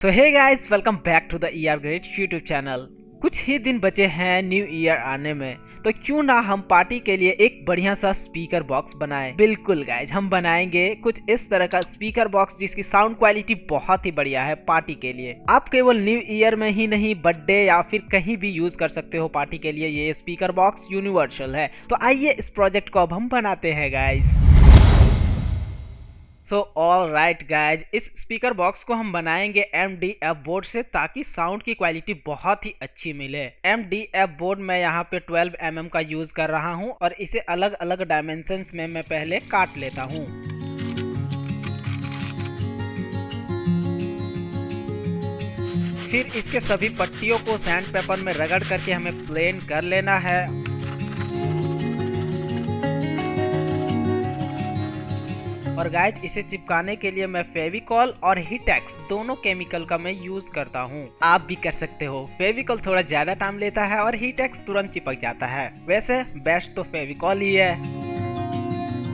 So hey guys, welcome back to the ER great YouTube channel. कुछ ही दिन बचे हैं न्यू ईयर आने में, तो क्यों ना हम पार्टी के लिए एक बढ़िया सा स्पीकर बॉक्स बनाएं। बिल्कुल गाइस, हम बनाएंगे कुछ इस तरह का स्पीकर बॉक्स जिसकी साउंड क्वालिटी बहुत ही बढ़िया है पार्टी के लिए। आप केवल न्यू ईयर में ही नहीं, बर्थडे या फिर कहीं भी यूज कर सकते हो पार्टी के लिए। ये स्पीकर बॉक्स यूनिवर्सल है। तो आइए इस प्रोजेक्ट को अब हम बनाते हैं guys. So all right guys, इस स्पीकर बॉक्स को हम बनाएंगे MDF बोर्ड से, ताकि साउंड की क्वालिटी बहुत ही अच्छी मिले। MDF बोर्ड मैं यहाँ पे 12 mm का यूज कर रहा हूँ और इसे अलग अलग डायमेंशंस में मैं पहले काट लेता हूँ। फिर इसके सभी पट्टियों को सैंड पेपर में रगड़ करके हमें प्लेन कर लेना है। और गाइज, इसे चिपकाने के लिए मैं फेविकॉल और हिटेक्स दोनों केमिकल का मैं यूज करता हूँ। आप भी कर सकते हो। फेविकॉल थोड़ा ज्यादा टाइम लेता है और हिटेक्स तुरंत चिपक जाता है। वैसे बेस्ट तो फेविकॉल ही है।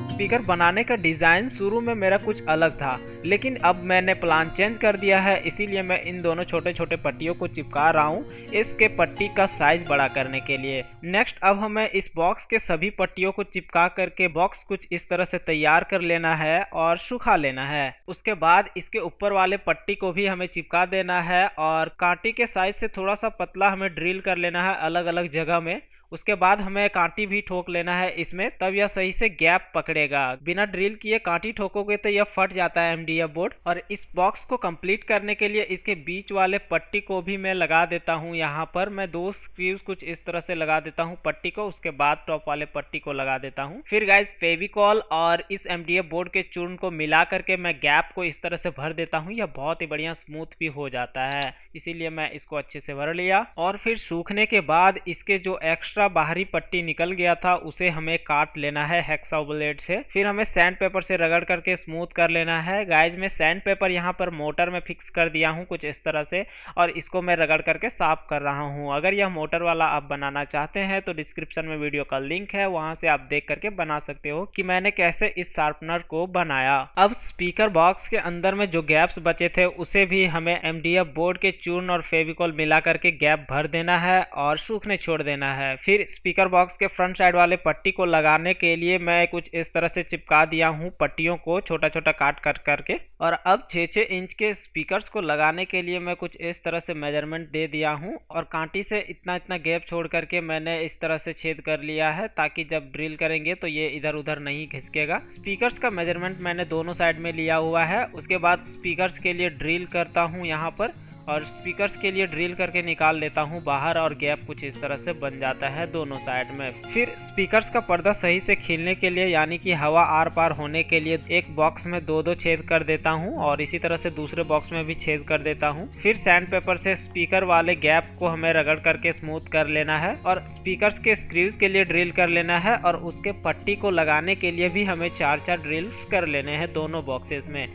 स्पीकर बनाने का डिजाइन शुरू में मेरा कुछ अलग था, लेकिन अब मैंने प्लान चेंज कर दिया है, इसीलिए मैं इन दोनों छोटे छोटे पट्टियों को चिपका रहा हूँ इसके पट्टी का साइज बड़ा करने के लिए। नेक्स्ट अब हमें इस बॉक्स के सभी पट्टियों को चिपका करके बॉक्स कुछ इस तरह से तैयार कर लेना है और सुखा लेना है। उसके बाद इसके ऊपर वाले पट्टी को भी हमें चिपका देना है और कांटी के साइज से थोड़ा सा पतला हमें ड्रिल कर लेना है अलग अलग जगह में। उसके बाद हमें कांटी भी ठोक लेना है इसमें, तब यह सही से गैप पकड़ेगा। बिना ड्रिल किए कांटी ठोकोगे तो यह फट जाता है MDF बोर्ड। और इस बॉक्स को कंप्लीट करने के लिए इसके बीच वाले पट्टी को भी मैं लगा देता हूँ। यहाँ पर मैं 2 स्क्रूज कुछ इस तरह से लगा देता हूँ पट्टी को, उसके बाद टॉप वाले पट्टी को लगा देता हूँ। फिर गाइज, फेविकॉल और इस MDF बोर्ड के चूर्ण को मिला करके मैं गैप को इस तरह से भर देता हूँ। यह बहुत ही बढ़िया स्मूथ भी हो जाता है, इसीलिए मैं इसको अच्छे से भर लिया। और फिर सूखने के बाद इसके जो एक्स्ट्रा बाहरी पट्टी निकल गया था उसे हमें काट लेना है हैक्सा ब्लेड से। फिर हमें सैंड पेपर से रगड़ करके स्मूथ कर लेना है। गाइज, मैं सैंड पेपर यहाँ पर मोटर में फिक्स कर दिया हूँ कुछ इस तरह से, और इसको मैं रगड़ करके साफ कर रहा हूँ। अगर यह मोटर वाला आप बनाना चाहते हैं तो डिस्क्रिप्शन में वीडियो का लिंक है, वहां से आप देख करके बना सकते हो कि मैंने कैसे इस शार्पनर को बनाया। अब स्पीकर बॉक्स के अंदर में जो गैप्स बचे थे उसे भी हमें MDF बोर्ड के चूर्ण और फेविकॉल मिला करके गैप भर देना है और सूखने छोड़ देना है। फिर स्पीकर बॉक्स के फ्रंट साइड वाले पट्टी को लगाने के लिए मैं कुछ इस तरह से चिपका दिया हूँ पट्टियों को छोटा छोटा काट काट करके। और अब 6-6 इंच के स्पीकर्स को लगाने के लिए मैं कुछ इस तरह से मेजरमेंट दे दिया हूँ और कांटी से इतना इतना गैप छोड़ करके मैंने इस तरह से छेद कर लिया है, ताकि जब ड्रिल करेंगे तो ये इधर उधर नहीं घिसकेगा। स्पीकर्स का मेजरमेंट मैंने दोनों साइड में लिया हुआ है। उसके बाद स्पीकर्स के लिए ड्रिल करता हूँ यहाँ पर, और स्पीकर्स के लिए ड्रिल करके निकाल लेता हूँ बाहर, और गैप कुछ इस तरह से बन जाता है दोनों साइड में। फिर स्पीकर्स का पर्दा सही से खींचने के लिए, यानी कि हवा आर पार होने के लिए, एक बॉक्स में 2-2 छेद कर देता हूँ और इसी तरह से दूसरे बॉक्स में भी छेद कर देता हूँ। फिर सैंड पेपर से स्पीकर वाले गैप को हमें रगड़ करके स्मूथ कर लेना है और स्पीकर्स के स्क्रूज के लिए ड्रिल कर लेना है, और उसके पट्टी को लगाने के लिए भी हमें 4-4 ड्रिल्स कर लेने हैं दोनों बॉक्सेस में।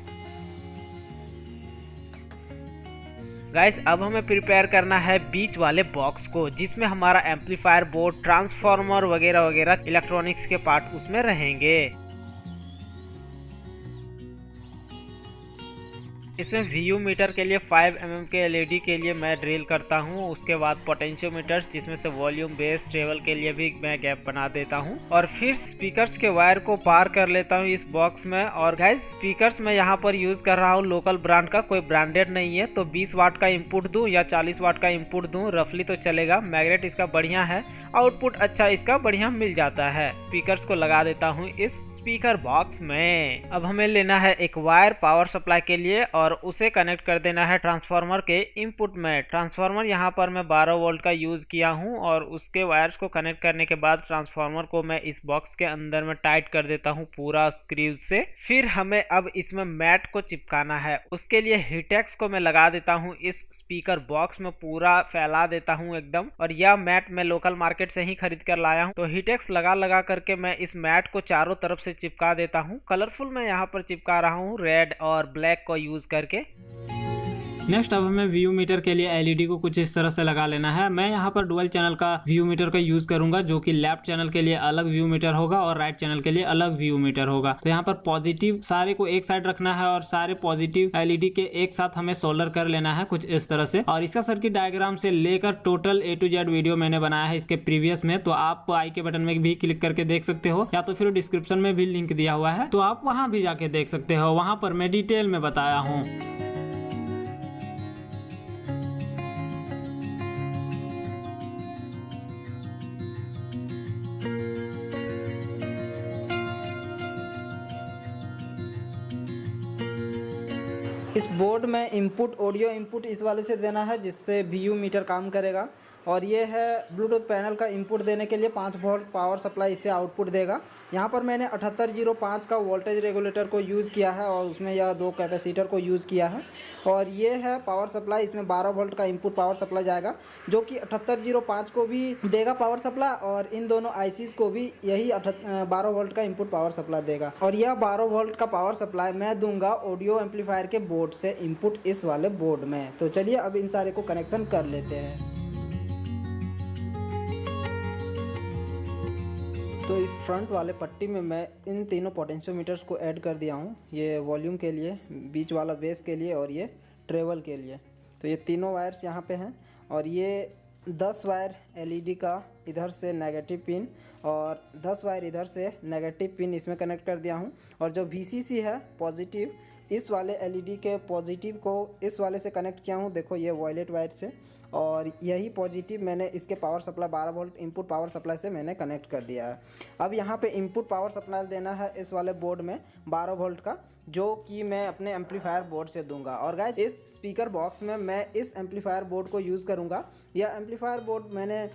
गाइस, अब हमें प्रिपेयर करना है बीच वाले बॉक्स को, जिसमें हमारा एम्पलीफायर बोर्ड, ट्रांसफार्मर वगैरह वगैरह इलेक्ट्रॉनिक्स के पार्ट उसमें रहेंगे। इसमें VU मीटर के लिए 5 mm के LED के लिए मैं ड्रिल करता हूँ। उसके बाद पोटेंशियोमीटर्स, जिसमें से वॉल्यूम, बेस, ट्रेवल के लिए भी मैं गैप बना देता हूँ। और फिर स्पीकर्स के वायर को पार कर लेता हूँ इस बॉक्स में। और गाइस, स्पीकर्स मैं यहाँ पर यूज कर रहा हूँ लोकल ब्रांड का, कोई ब्रांडेड नहीं है। तो 20 वाट का इनपुट दूं या 40 वाट का इनपुट दूं, रफली तो चलेगा। मैग्नेट इसका बढ़िया है, आउटपुट अच्छा इसका बढ़िया मिल जाता है। स्पीकर्स को लगा देता हूँ इस स्पीकर बॉक्स में। अब हमें लेना है एक वायर पावर सप्लाई के लिए और उसे कनेक्ट कर देना है ट्रांसफार्मर के इनपुट में। ट्रांसफार्मर यहाँ पर मैं 12 वोल्ट का यूज किया हूँ, और उसके वायर्स को कनेक्ट करने के बाद ट्रांसफार्मर को मैं इस बॉक्स के अंदर में टाइट कर देता हूँ पूरा स्क्रूज से। फिर हमें अब इसमें मैट को चिपकाना है। उसके लिए हिटेक्स को मैं लगा देता हूँ इस स्पीकर बॉक्स में, पूरा फैला देता हूँ एकदम। और यह मैट मैं लोकल मार्केट से ही खरीद कर लाया हूँ। तो हिटेक्स लगा लगा करके मैं इस मैट को चारों तरफ से चिपका देता हूँ। कलरफुल मैं यहाँ पर चिपका रहा हूँ रेड और ब्लैक को यूज करके। नेक्स्ट अब हमें व्यू मीटर के लिए एलईडी को कुछ इस तरह से लगा लेना है। मैं यहाँ पर डुअल चैनल का व्यू मीटर का यूज करूंगा, जो कि लेफ्ट चैनल के लिए अलग व्यू मीटर होगा और राइट चैनल के लिए अलग व्यू मीटर होगा। तो यहाँ पर पॉजिटिव सारे को एक साइड रखना है और सारे पॉजिटिव एलईडी के एक साथ हमें सोल्डर कर लेना है कुछ इस तरह से। और इसका सर्किट डायग्राम से लेकर total A to Z video मैंने बनाया है इसके प्रीवियस में, तो आप आई के बटन में भी क्लिक करके देख सकते हो, या तो फिर डिस्क्रिप्शन में भी लिंक दिया हुआ है, तो आप वहां भी जाके देख सकते हो। वहां पर मैं डिटेल में बताया हूँ। इस बोर्ड में इनपुट ऑडियो इनपुट इस वाले से देना है, जिससे व्यू मीटर काम करेगा। और ये है ब्लूटूथ पैनल का इनपुट देने के लिए 5 वोल्ट पावर सप्लाई इससे आउटपुट देगा। यहाँ पर मैंने 7805 का वोल्टेज रेगुलेटर को यूज़ किया है और उसमें यह 2 कैपेसिटर को यूज़ किया है। और ये है पावर सप्लाई, इसमें 12 वोल्ट का इनपुट पावर सप्लाई जाएगा, जो कि 7805 को भी देगा पावर सप्लाई, और इन दोनों आईसीज को भी यही 12 वोल्ट का इनपुट पावर सप्लाई देगा। और यह 12 वोल्ट का पावर सप्लाई मैं दूंगा ऑडियो एम्पलीफायर के बोर्ड से इनपुट इस वाले बोर्ड में। तो चलिए अब इन सारे को कनेक्शन कर लेते हैं। तो इस फ्रंट वाले पट्टी में मैं इन तीनों पोटेंशियोमीटर्स को ऐड कर दिया हूँ। ये वॉल्यूम के लिए, बीच वाला बेस के लिए और ये ट्रेवल के लिए। तो ये तीनों वायर्स यहाँ पे हैं और ये 10 वायर एलईडी का इधर से नेगेटिव पिन और 10 वायर इधर से नेगेटिव पिन इसमें कनेक्ट कर दिया हूँ। और जो वीसीसी है पॉजिटिव, इस वाले एलईडी के पॉजिटिव को इस वाले से कनेक्ट किया हूँ, देखो ये वॉयलेट वायर से। और यही पॉजिटिव मैंने इसके power supply 12 volt input power supply से मैंने कनेक्ट कर दिया है। अब यहाँ पे इनपुट पावर सप्लाई देना है इस वाले बोर्ड में 12 वोल्ट का, जो कि मैं अपने एम्पलीफायर बोर्ड से दूंगा। और गाइस इस स्पीकर बॉक्स में मैं इस एम्पलीफायर बोर्ड को यूज़ करूँगा। यह एम्पलीफायर बोर्ड मैंने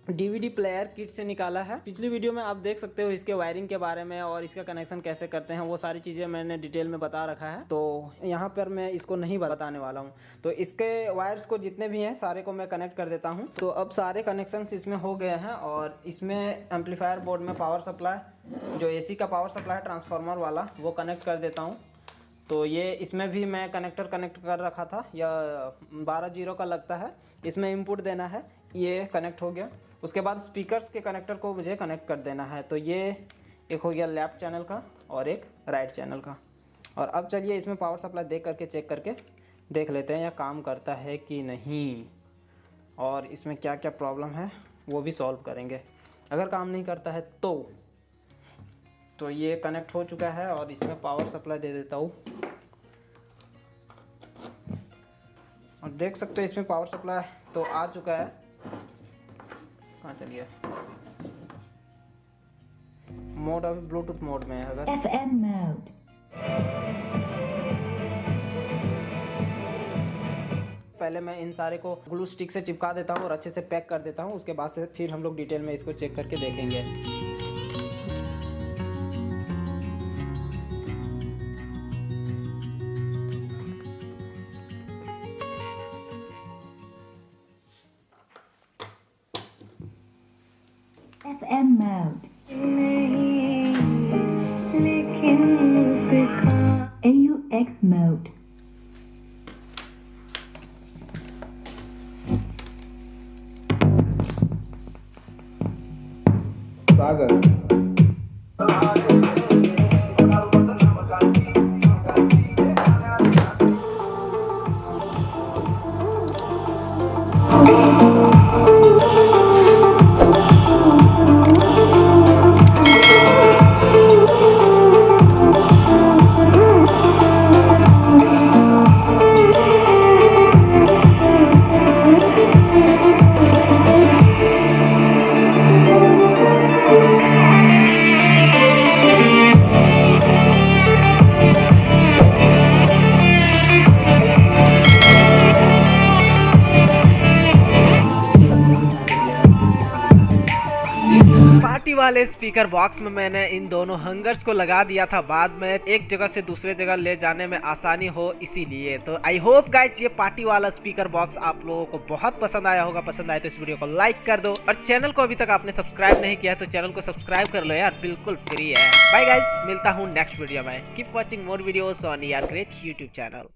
डीवीडी प्लेयर किट से निकाला है। पिछली वीडियो में आप देख सकते हो इसके वायरिंग के बारे में और इसका कनेक्शन कैसे करते हैं, वो सारी चीज़ें मैंने डिटेल में बता रखा है, तो यहाँ पर मैं इसको नहीं बताने वाला हूँ। तो इसके वायर्स को जितने भी हैं सारे को मैं कनेक्ट कर देता हूँ। तो अब सारे कनेक्शंस इसमें हो गए हैं और इसमें एम्पलीफायर बोर्ड में पावर सप्लाई, जो AC का पावर सप्लाई ट्रांसफार्मर वाला, वो कनेक्ट कर देता हूँ। तो ये इसमें भी मैं कनेक्टर कनेक्ट कर रखा था, यह 12 जीरो का लगता है, इसमें इनपुट देना है, ये कनेक्ट हो गया। उसके बाद स्पीकर्स के कनेक्टर को मुझे कनेक्ट कर देना है। तो ये एक हो गया लेफ्ट चैनल का और एक राइट चैनल का। और अब चलिए इसमें पावर सप्लाई देख करके चेक करके देख लेते हैं यह काम करता है कि नहीं, और इसमें क्या क्या प्रॉब्लम है वो भी सॉल्व करेंगे। अगर काम नहीं करता है तो ये कनेक्ट हो चुका है और इसमें पावर सप्लाई दे देता हूँ। और देख सकते हो इसमें पावर सप्लाई तो आ चुका है। कहाँ चलिए, मोड अभी ब्लूटूथ मोड में है। अगर FM mode. पहले मैं इन सारे को ग्लू स्टिक से चिपका देता हूँ और अच्छे से पैक कर देता हूँ, उसके बाद से फिर हम लोग डिटेल में इसको चेक करके देखेंगे। FM mode. AUX mode. सागर पार्टी वाले स्पीकर बॉक्स में मैंने इन दोनों हंगर्स को लगा दिया था, बाद में एक जगह से दूसरे जगह ले जाने में आसानी हो इसीलिए। तो आई होप गाइस ये पार्टी वाला स्पीकर बॉक्स आप लोगों को बहुत पसंद आया होगा। पसंद आए तो इस वीडियो को लाइक कर दो और चैनल को अभी तक आपने सब्सक्राइब नहीं किया तो चैनल को सब्सक्राइब कर लो यार, बिल्कुल फ्री है। बाय गाइस, मिलता हूँ नेक्स्ट वीडियो में। Keep watching more videos on यार ग्रेट यूट्यूब चैनल।